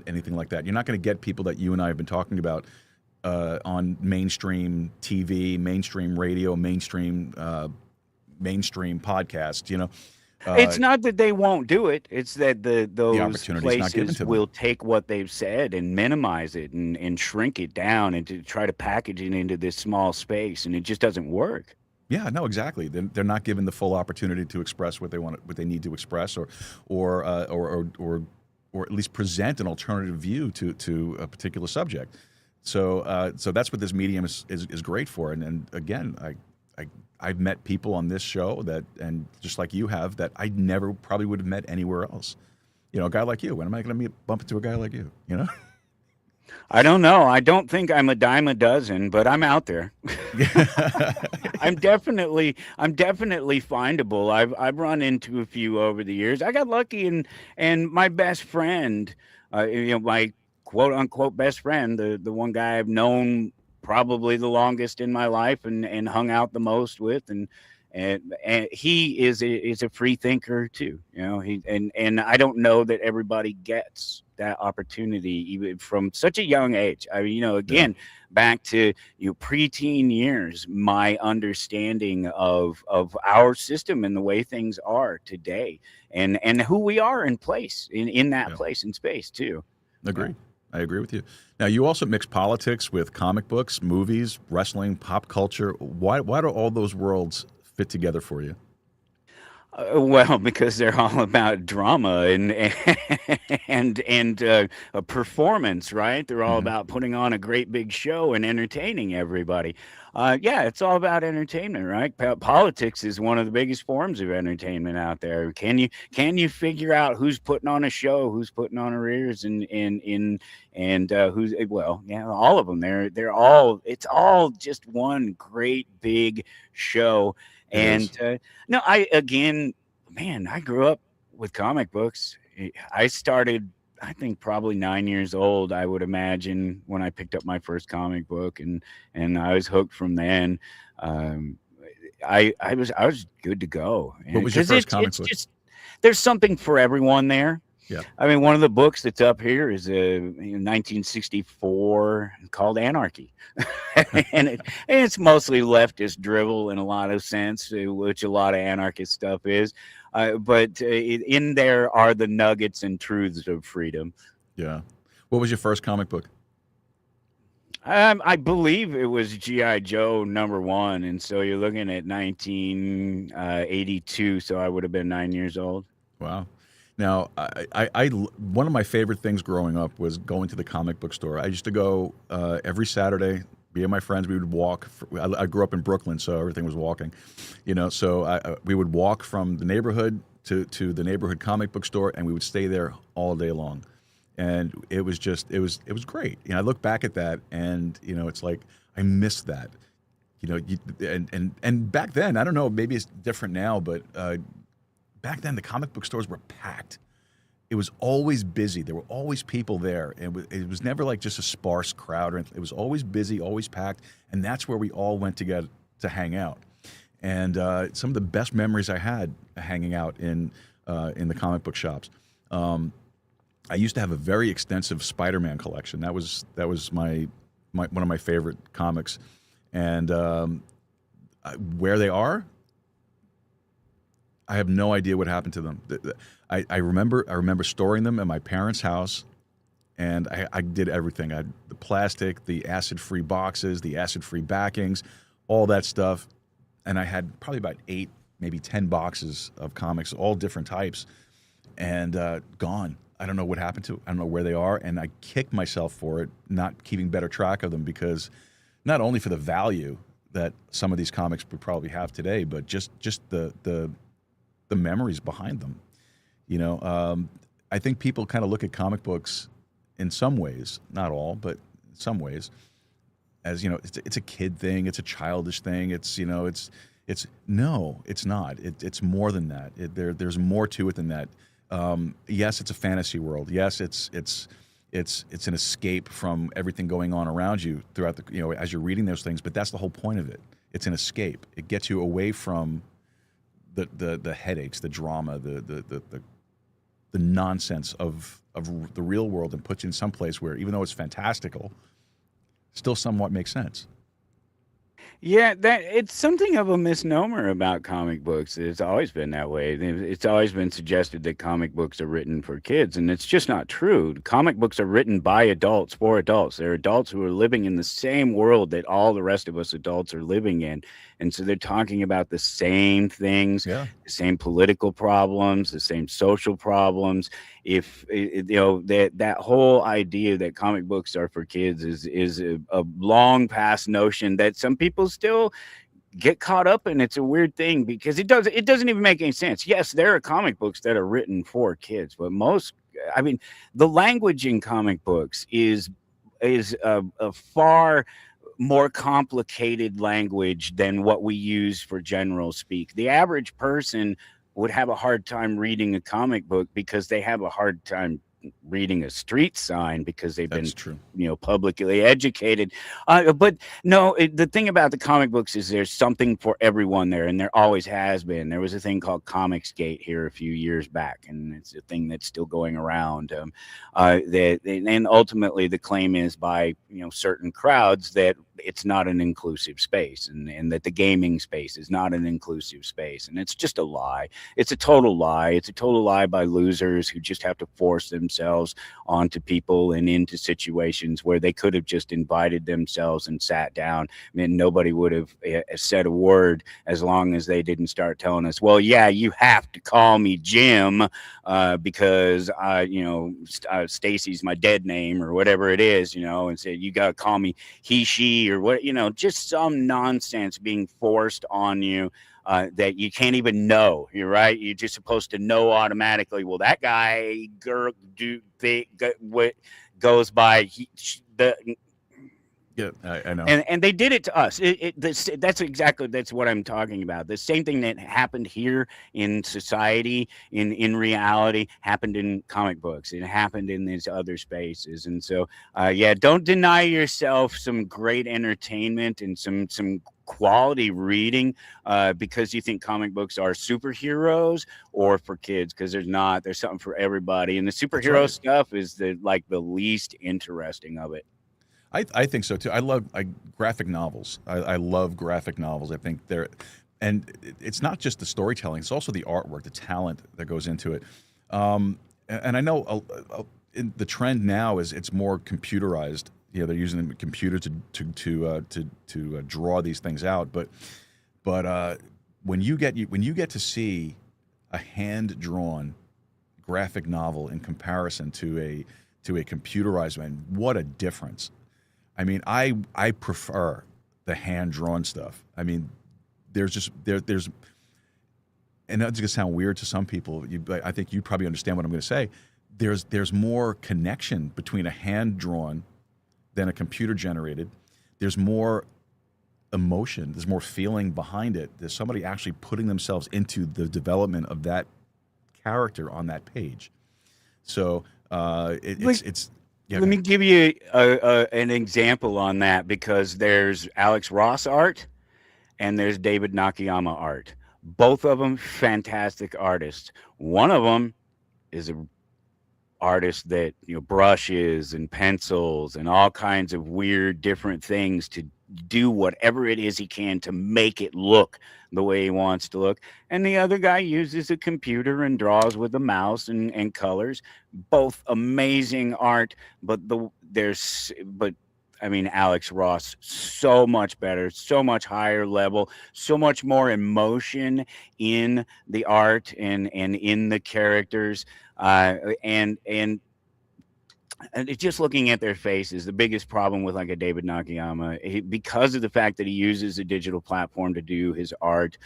S3: anything like that. You're not going to get people that you and I have been talking about on mainstream TV, mainstream radio, mainstream podcast,
S4: it's not that they won't do it. It's that those
S3: places
S4: will take what they've said and minimize it and shrink it down and to try to package it into this small space, and it just doesn't work.
S3: Yeah, no, exactly. They're not given the full opportunity to express what they need to express, or at least present an alternative view to a particular subject. So that's what this medium is great for. And again, I've met people on this show that, and just like you have, that I never probably would have met anywhere else. You know, a guy like you. When am I going to bump into a guy like you? You know.
S4: I don't know. I don't think I'm a dime a dozen, but I'm out there. I'm definitely findable. I've run into a few over the years. I got lucky, and my best friend, my quote unquote best friend, the one guy I've known probably the longest in my life and hung out the most with, and he is a free thinker too. You know, and I don't know that everybody gets that opportunity even from such a young age. I mean, again, back to preteen years, my understanding of our system and the way things are today, and who we are in place in that place in space too.
S3: Agree. I agree with you. Now, you also mix politics with comic books, movies, wrestling, pop culture. Why do all those worlds fit together for you?
S4: Well, because they're all about drama and a performance, right? They're all about putting on a great big show and entertaining everybody. It's all about entertainment, right? Politics is one of the biggest forms of entertainment out there. Can you figure out who's putting on a show, who's putting on arrears, and who's all of them. It's all just one great big show. And I grew up with comic books. I started, I think, probably 9 years old, I would imagine, when I picked up my first comic book, and I was hooked from then. I was good to go.
S3: What was your first comic book?
S4: There's something for everyone there.
S3: Yeah.
S4: I mean, one of the books that's up here is a 1964 called Anarchy. and it's mostly leftist drivel in a lot of sense, which a lot of anarchist stuff is. But in there are the nuggets and truths of freedom. Yeah.
S3: What was your first comic book?
S4: I believe it was G.I. Joe #1. And so you're looking at 1982. So I would have been 9 years old.
S3: Wow. Now, I one of my favorite things growing up was going to the comic book store. I used to go every Saturday. Me and my friends, we would walk. I grew up in Brooklyn, so everything was walking. So we would walk from the neighborhood to the neighborhood comic book store, and we would stay there all day long. And it was great. I look back at that, and it's like I miss that. And back then, I don't know, maybe it's different now, but back then, the comic book stores were packed. It was always busy. There were always people there. It was never like just a sparse crowd. It was always busy, always packed, and that's where we all went to hang out. And some of the best memories I had hanging out in the comic book shops. I used to have a very extensive Spider-Man collection. That was my one of my favorite comics. And where they are, I have no idea what happened to them. I remember storing them at my parents' house, and I did everything. I had the plastic, the acid-free boxes, the acid-free backings, all that stuff. And I had probably about 8, maybe 10 boxes of comics, all different types, and gone. I don't know what happened to it. I don't know where they are, and I kicked myself for it, not keeping better track of them, because not only for the value that some of these comics would probably have today, but just the memories behind them. I think people kind of look at comic books in some ways, not all, but in some ways, as it's a kid thing, it's a childish thing. No, it's not. It's more than that. There's more to it than that. Yes, it's a fantasy world. Yes, it's an escape from everything going on around you throughout the as you're reading those things. But that's the whole point of it. It's an escape. It gets you away from the headaches, the drama, the nonsense of the real world, and puts you in some place where, even though it's fantastical, still somewhat makes sense.
S4: Yeah, that it's something of a misnomer about comic books. It's always been that way. It's always been suggested that comic books are written for kids, and it's just not true. Comic books are written by adults for adults. They're adults who are living in the same world that all the rest of us adults are living in. And so they're talking about the same things, the same political problems, the same social problems. If that whole idea that comic books are for kids is a long past notion that some people still get caught up in. It's a weird thing because it doesn't even make any sense. Yes, there are comic books that are written for kids, but I mean, the language in comic books is a far more complicated language than what we use for general speak. The average person would have a hard time reading a comic book because they have a hard time reading a street sign because they've been publicly educated. But no, the thing about the comic books is there's something for everyone there, and there always has been. There was a thing called Comicsgate here a few years back, and it's a thing that's still going around. And ultimately the claim is by certain crowds that it's not an inclusive space, and that the gaming space is not an inclusive space, and it's just a lie. It's a total lie. It's a total lie by losers who just have to force themselves onto people and into situations where they could have just invited themselves and sat down. I mean, nobody would have said a word as long as they didn't start telling us, well, yeah, you have to call me Jim because Stacy's my dead name or whatever it is, and said you got to call me he, she, or what, just some nonsense being forced on you that you can't even know. You're right. You're just supposed to know automatically. Well, that guy, girl, what goes by
S3: Yeah, I know.
S4: And they did it to us. That's what I'm talking about. The same thing that happened here in society, in reality, happened in comic books. It happened in these other spaces. And so, don't deny yourself some great entertainment and some quality reading because you think comic books are superheroes or for kids, because there's something for everybody. And the superhero stuff is the least interesting of it.
S3: I think so too. I love graphic novels. I love graphic novels. I think and it's not just the storytelling; it's also the artwork, the talent that goes into it. And I know the trend now is it's more computerized. They're using the computer to draw these things out. But when you get to see a hand drawn graphic novel in comparison to a computerized one, what a difference! I mean, I prefer the hand-drawn stuff. I mean, there's, and that's going to sound weird to some people. I think you probably understand what I'm going to say. There's more connection between a hand-drawn than a computer-generated. There's more emotion. There's more feeling behind it. There's somebody actually putting themselves into the development of that character on that page. So it's. Yeah,
S4: let me give you an example on that, because there's Alex Ross art and there's David Nakayama art. Both of them fantastic artists. One of them is an artist that brushes and pencils and all kinds of weird different things to do whatever it is he can to make it look the way he wants to look. And the other guy uses a computer and draws with a mouse and colors. Both amazing art, but Alex Ross, so much better, so much higher level, so much more emotion in the art and in the characters. And it's just looking at their faces. The biggest problem with a David Nakayama, because of the fact that he uses a digital platform to do his art,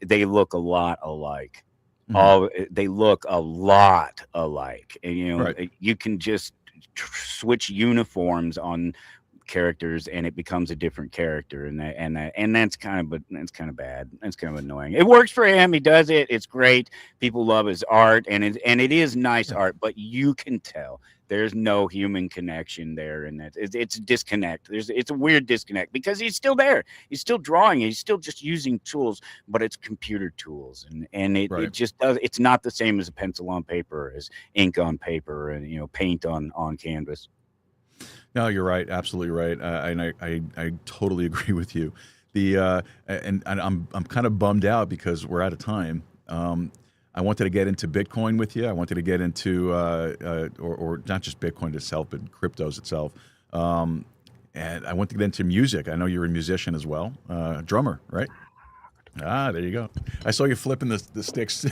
S4: they look a lot alike. Mm-hmm. They look a lot alike, and right. You can just switch uniforms on characters and it becomes a different character, and that's kind of bad. That's kind of annoying. It works for him. He does it. It's great. People love his art, and it is nice art, but you can tell there's no human connection there, and it's a disconnect. It's a weird disconnect because he's still there. He's still drawing. He's still just using tools, but it's computer tools, and it just does. It's not the same as a pencil on paper, as ink on paper, and paint on canvas.
S3: No, you're right. Absolutely right. And I totally agree with you. And I'm kind of bummed out because we're out of time. I wanted to get into Bitcoin with you. I wanted to get into or not just Bitcoin itself, but cryptos itself. And I want to get into music. I know you're a musician as well, drummer, right? Ah, there you go. I saw you flipping the sticks.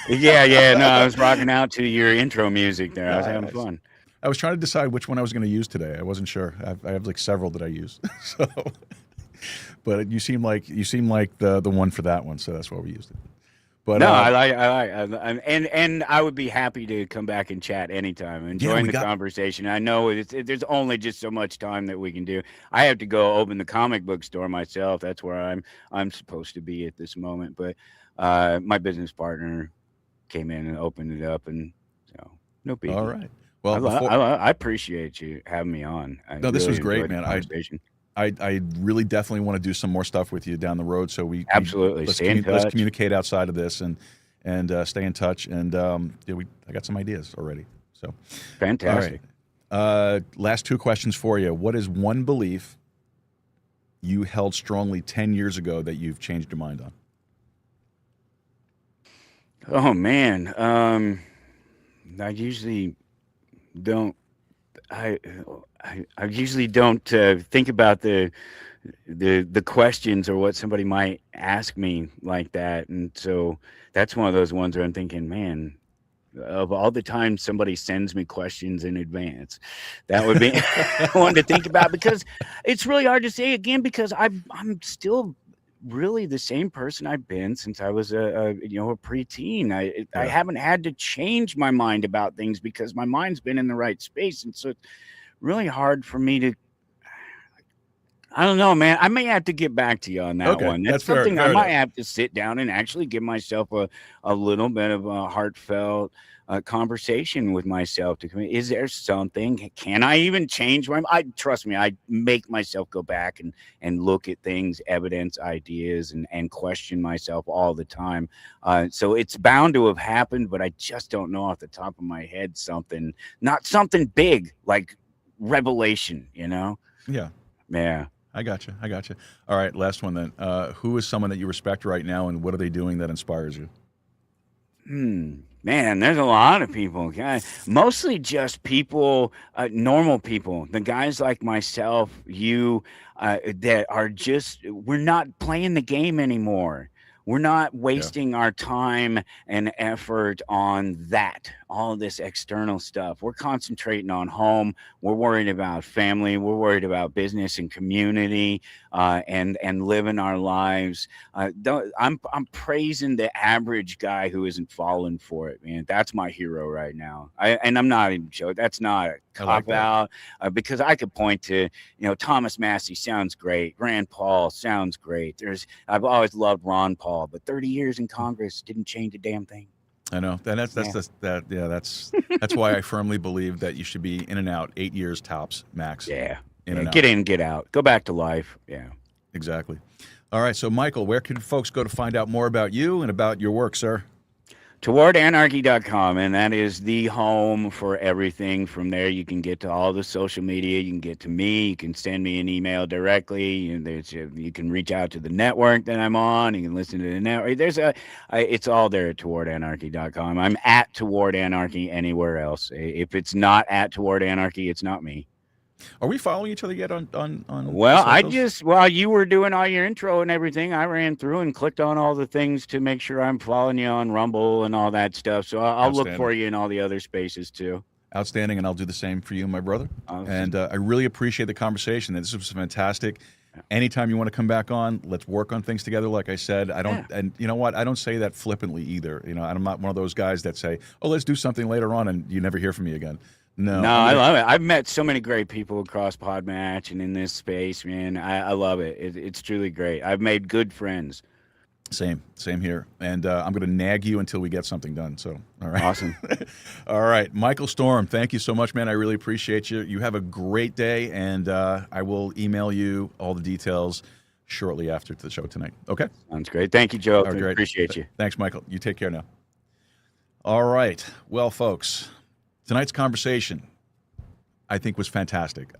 S4: Yeah. No, I was rocking out to your intro music there. I was having fun.
S3: I was trying to decide which one I was going to use today. I wasn't sure. I have several that I use. So But you seem like the one for that one, so that's why we used it. But
S4: no, and I would be happy to come back and chat anytime. Enjoying the conversation. I know there's only just so much time that we can do. I have to go open the comic book store myself. That's where I'm supposed to be at this moment. But my business partner came in and opened it up, and so no biggie.
S3: All right. Well,
S4: I appreciate you having me on.
S3: No, this was great, man. I really definitely want to do some more stuff with you down the road. So
S4: absolutely
S3: let's communicate outside of this and stay in touch. And I got some ideas already. So
S4: fantastic.
S3: All right. Last two questions for you. What is one belief you held strongly 10 years ago that you've changed your mind on?
S4: Oh man, I usually don't. I usually don't think about the questions or what somebody might ask me like that, and so that's one of those ones where I'm thinking, man, of all the times somebody sends me questions in advance, that would be one to think about, because it's really hard to say again, because I'm still really the same person I've been since I was a preteen. I haven't had to change my mind about things because my mind's been in the right space, and so it's really hard for me to. I don't know, man. I may have to get back to you on that one. That's something I might have to sit down and actually give myself a little bit of a heartfelt conversation with myself is there something, can I even change trust me, I make myself go back and look at things, evidence, ideas, and question myself all the time. So it's bound to have happened, but I just don't know off the top of my head not something big like revelation,
S3: Yeah. I got you. All right, last one then. Who is someone that you respect right now, and what are they doing that inspires you?
S4: Man, there's a lot of people. Mostly just people, normal people. The guys like myself, that are we're not playing the game anymore. We're not wasting our time and effort on all this external stuff. We're concentrating on home. We're worried about family. We're worried about business and community, and living our lives. I'm praising the average guy who isn't falling for it, man. That's my hero right now. And I'm not even joking. That's not a cop out, because I could point to, Thomas Massey sounds great. Rand Paul sounds great. I've always loved Ron Paul, but 30 years in Congress didn't change a damn thing.
S3: I know, and that's why I firmly believe that you should be in and out 8 years tops max.
S4: Yeah, get in, get out, go back to life. Yeah,
S3: exactly. All right, so Michael, where can folks go to find out more about you and about your work, sir?
S4: TowardAnarchy.com, and that is the home for everything. From there, you can get to all the social media. You can get to me. You can send me an email directly. You can reach out to the network that I'm on. You can listen to the network. It's all there at TowardAnarchy.com. I'm at Toward Anarchy anywhere else. If it's not at Toward Anarchy, it's not me.
S3: Are we following each other yet on?
S4: Well, while you were doing all your intro and everything, I ran through and clicked on all the things to make sure I'm following you on Rumble and all that stuff. So I'll look for you in all the other spaces too.
S3: Outstanding, and I'll do the same for you, my brother. Awesome. And I really appreciate the conversation. This was fantastic. Anytime you want to come back on, let's work on things together. Like I said, and you know what? I don't say that flippantly either. I'm not one of those guys that say, "Oh, let's do something later on," and you never hear from me again. No,
S4: I love it. I've met so many great people across Podmatch and in this space, man. I love it. It's truly great. I've made good friends.
S3: Same here. And I'm going to nag you until we get something done. So, all right.
S4: Awesome.
S3: All right. Michael Storm, thank you so much, man. I really appreciate you. You have a great day, and I will email you all the details shortly after the show tonight. Okay?
S4: Sounds great. Thank you, Joe.
S3: Right,
S4: appreciate you.
S3: Thanks, Michael. You take care now. All right. Well, folks, tonight's conversation, I think, was fantastic.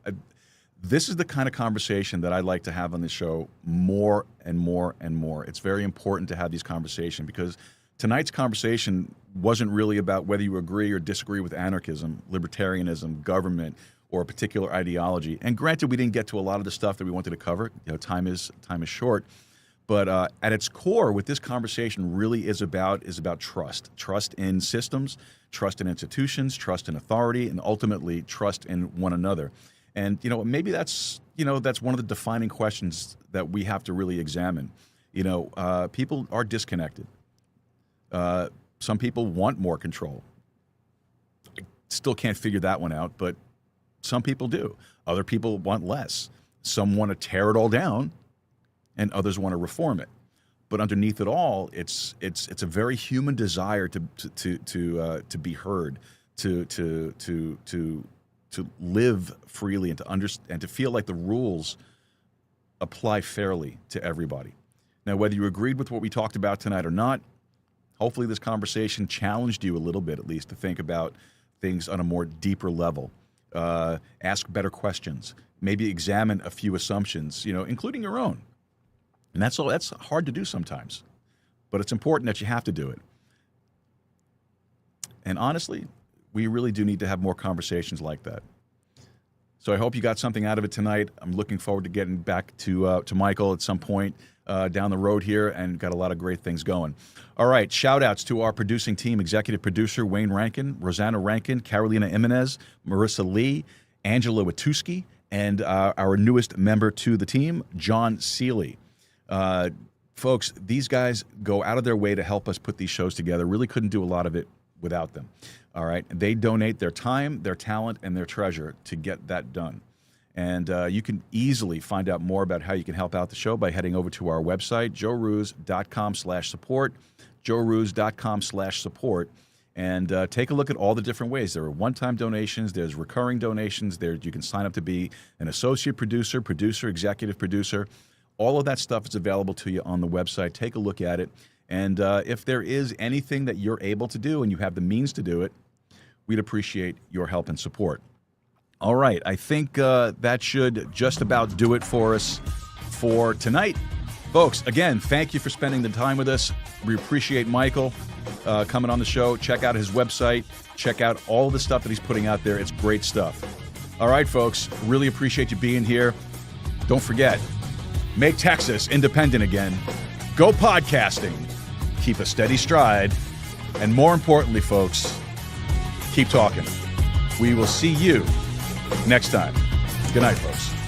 S3: This is the kind of conversation that I like to have on this show more and more and more. It's very important to have these conversations, because tonight's conversation wasn't really about whether you agree or disagree with anarchism, libertarianism, government, or a particular ideology. And granted, we didn't get to a lot of the stuff that we wanted to cover. Time is short. But at its core, what this conversation really is about trust in systems, trust in institutions, trust in authority, and ultimately trust in one another. And, maybe that's one of the defining questions that we have to really examine. People are disconnected. Some people want more control. I still can't figure that one out, but some people do. Other people want less. Some want to tear it all down, and others want to reform it. But underneath it all, it's a very human desire to be heard, to live freely, and to understand, and to feel like the rules apply fairly to everybody. Now, whether you agreed with what we talked about tonight or not, hopefully this conversation challenged you a little bit, at least, to think about things on a more deeper level. Ask better questions. Maybe examine a few assumptions, including your own. And that's hard to do sometimes, but it's important that you have to do it. And honestly, we really do need to have more conversations like that. So I hope you got something out of it tonight. I'm looking forward to getting back to Michael at some point down the road here, and got a lot of great things going. All right, shout-outs to our producing team, executive producer Wayne Rankin, Rosanna Rankin, Carolina Jimenez, Marissa Lee, Angela Watuski, and our newest member to the team, John Seeley. Folks, these guys go out of their way to help us put these shows together. Really couldn't do a lot of it without them. All right, they donate their time, their talent, and their treasure to get that done. And you can easily find out more about how you can help out the show by heading over to our website, joerooz.com/support, joerooz.com/support, and take a look at all the different ways. There are one-time donations, there's recurring donations, there you can sign up to be an associate producer, executive producer. All of that stuff is available to you on the website. Take a look at it. And if there is anything that you're able to do and you have the means to do it, we'd appreciate your help and support. All right, I think that should just about do it for us for tonight. Folks, again, thank you for spending the time with us. We appreciate Michael coming on the show. Check out his website. Check out all the stuff that he's putting out there. It's great stuff. All right, folks, really appreciate you being here. Don't forget, make Texas independent again. Go podcasting. Keep a steady stride. And more importantly, folks, keep talking. We will see you next time. Good night, folks.